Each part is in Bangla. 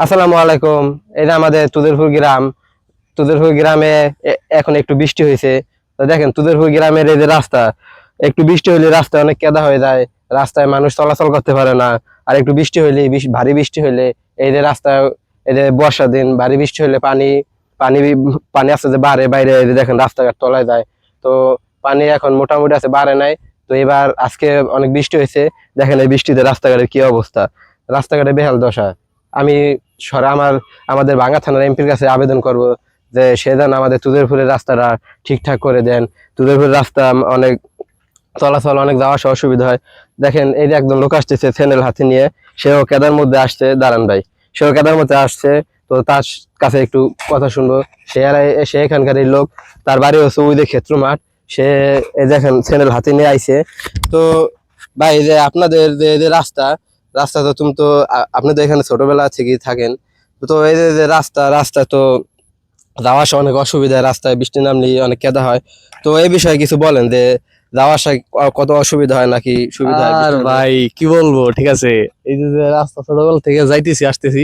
আসসালামু আলাইকুম। এই যে আমাদের তুদেরপুর গ্রামে এখন একটু বৃষ্টি হয়েছে। তো দেখেন তুদেরপুর গ্রামের এই যে রাস্তা, একটু বৃষ্টি হলে রাস্তা অনেক কাদা হয়ে যায়, রাস্তায় মানুষ চলাচল করতে পারে না। আর একটু বৃষ্টি হলে ভারী বৃষ্টি হলে এই যে রাস্তা, এই যে বর্ষার দিন ভারী বৃষ্টি হলে পানি পানি আস্তে আস্তে বাড়ে, বাইরে এই যে দেখেন রাস্তাঘাট তলায় যায়। তো পানি এখন মোটামুটি আছে, বাড়ে নাই। তো এবার আজকে অনেক বৃষ্টি হয়েছে, দেখেন এই বৃষ্টিতে রাস্তাঘাটের কি অবস্থা, রাস্তাঘাটে বেহাল দশা। আমি আমাদের ভাঙ্গা থানার এমপির কাছে আবেদন করব যে সে যেন আমাদের তুদেরপুরের রাস্তাটা ঠিকঠাক করে দেন। তুদেরপুরের রাস্তা অনেক চলাচল, অনেক যাওয়া আসা অসুবিধা হয়। দেখেন এই যে একজন লোক আসতেছে চ্যানেল হাতে নিয়ে, সেও কেদার মধ্যে আসছে, দাঁড়ান ভাই, সেও কেদার মধ্যে আসছে। তো তার কাছে একটু কথা শুনবো। সে এখানকার এই লোক, তার বাড়ি হচ্ছে ওই যে ক্ষেত্র মাঠ। সে এই দেখেন চ্যানেল হাতে নিয়ে আইছে। তো ভাই, এই যে আপনাদের যে রাস্তা, রাস্তা তো তুমি তো আপনি তো এখানে ছোটবেলা থেকেই থাকেন। তো এই যে রাস্তা তো যাওয়া আসা অনেক অসুবিধা, রাস্তায় বৃষ্টি নামলে অনেক কাদা হয়। তো এই বিষয়ে কিছু বলেন যে যাওয়া আসায় কত অসুবিধা হয় নাকি সুবিধা হয় আর বৃষ্টি নামলে? ভাই কি বলবো, ঠিক আছে। এই যে যে রাস্তা ছোটবেলা থেকে যাইতেছি আসতেছি,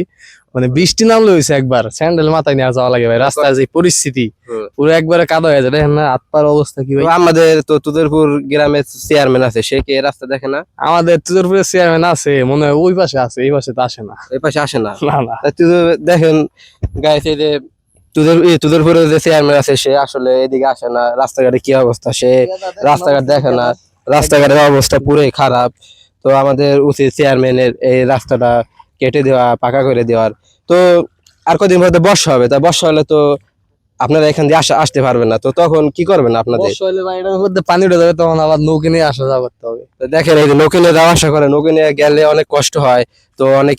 মানে বৃষ্টি নামলে হয়েছে একবার স্যান্ডেল মাথায় নিয়ে যাওয়া লাগে ভাই। রাস্তার যে পরিস্থিতি হুম। পুরো একবারে কাদা হয়ে যায়, দেখেন না হাত পার অবস্থা কি তো ভাই। আমাদের তো তুদেরপুর গ্রামের চেয়ারম্যান আছে, সে কি এই রাস্তা দেখে না? আমাদের তুজোরপুরের চেয়ারম্যান আছে মনে হয়, ওই পাশে আছে, এই পাশে তো আসে না। এই পাশে আসে না? না না। তা দেখেন গাইছে, এই যে তুদেরপুরের যে চেয়ারম্যান আছে, সে আসলে এদিকে আসে না, রাস্তাঘাটে কি অবস্থা সে রাস্তাঘাট দেখে না, রাস্তাঘাটের অবস্থা পুরোই খারাপ। তো আমাদের উচিত চেয়ারম্যানের এই রাস্তাটা কেটে দেওয়া, পাকা করে দেওয়ার। তো আর কদিন মধ্যে বর্ষা হবে, তা বর্ষা হলে তো আপনারা এখান দিয়ে আসতে পারবেন না, তো তখন কি করবেন আপনাদের? বর্ষা হলে ভাই এটার মধ্যে পানি উঠে যাবে, তখন আবার নৌকে নিয়ে আসা যাওয়া করতে হবে। তো দেখেন এই যে নৌকে নিয়ে যাওয়া আসা করে, নৌকে নিয়ে গেলে অনেক কষ্ট হয়। তো অনেক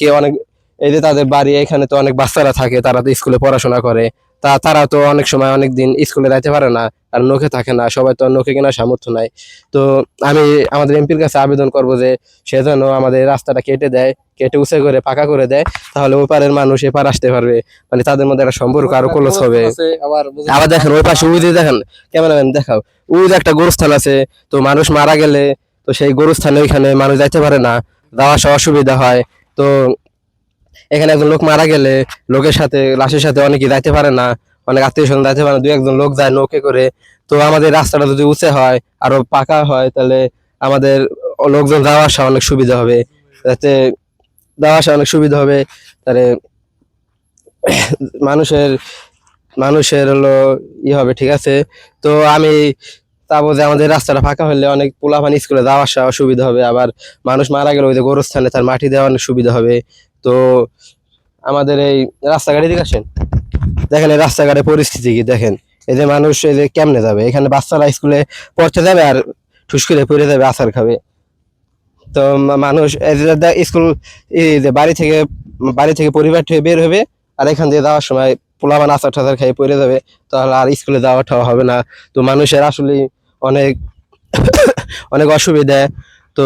এই যে তাদের বাড়ি এখানে, তো অনেক বাচ্চারা থাকে, তারা তো স্কুলে পড়াশোনা করে। তারা তো অনেক সময় অনেক দিন স্কুলে যাইতে পারে না, আর নৌকে থাকে না, সবাই তো নৌকে কেনার সামর্থ্য নাই। তো আমি আমাদের এমপির কাছে আবেদন করব যে সে যেন আমাদের এই রাস্তাটা কেটে দেয়, কেটে উঁচু করে পাকা করে দেয়। তাহলে ওপারের মানুষ এপার আসতে পারবে, মানে তাদের মধ্যে একটা সম্পর্ক আরো ক্লোজ হবে। আবার দেখেন ওই পাশে, ওই যে দেখেন, ক্যামেরাম্যান দেখাও, ওই যে একটা গোরস্থান আছে। তো মানুষ মারা গেলে, তো সেই গরুস্থানে ওইখানে মানুষ যাইতে পারে না, যাওয়া আসা অসুবিধা হয়। তো এখানে একজন লোক মারা গেলে লোকের সাথে, লাশের সাথে অনেকে যাইতে পারে না, অনেক আত্মীয় স্বজন যাইতে পারে না, দুই একজন লোক যায় নৌকে করে। তো আমাদের রাস্তাটা যদি উঁচু হয়, আরো পাকা হয়, তাহলে আমাদের লোকজন যাওয়া আসা অনেক সুবিধা হবে, যাতে যাওয়া আসা অনেক সুবিধা হবে। তাহলে মানুষের মানুষের হলো হবে, ঠিক আছে। তো আমি চাবো যে আমাদের রাস্তাটা ফাঁকা হলে অনেক পোলাপান স্কুলে যাওয়া আসা সুবিধা হবে। আবার মানুষ মারা গেলে ওই যে গোরস্থানে তার মাটি দেওয়া অনেক সুবিধা হবে। তো আমাদের এই রাস্তাঘাটে দিকে আসেন, দেখেন এই রাস্তাঘাটের পরিস্থিতি কি দেখেন। এই যে মানুষ, এই যে কেমনে যাবে, এখানে বাচ্চারা স্কুলে পড়তে যাবে আর ঠুস করে পড়ে যাবে, আছাড় খাবে। তো মানুষ এই যে স্কুল, এই যে বাড়ি থেকে পরিবার থেকে বের হবে, আর এখান দিয়ে যাওয়ার সময় পোলাপান আচার টাচার খেয়ে পড়ে যাবে, তাহলে আর স্কুলে যাওয়াটাও হবে না। তো মানুষের আসলে অনেক অনেক অসুবিধা। তো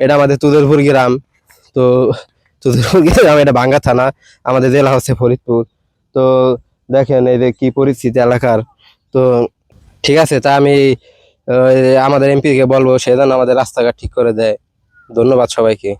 এটা আমাদের তুদেরপুর গ্রাম। তো তুদেরপুর গ্রাম, এটা ভাঙ্গা থানা, আমাদের জেলা হচ্ছে ফরিদপুর। তো দেখেন এই যে কি পরিস্থিতি এলাকার। তো ঠিক আছে, তা আমি আমাদের এমপি কে বলবো সে যেন আমাদের রাস্তাঘাট ঠিক করে দেয়। ধন্যবাদ সবাইকে।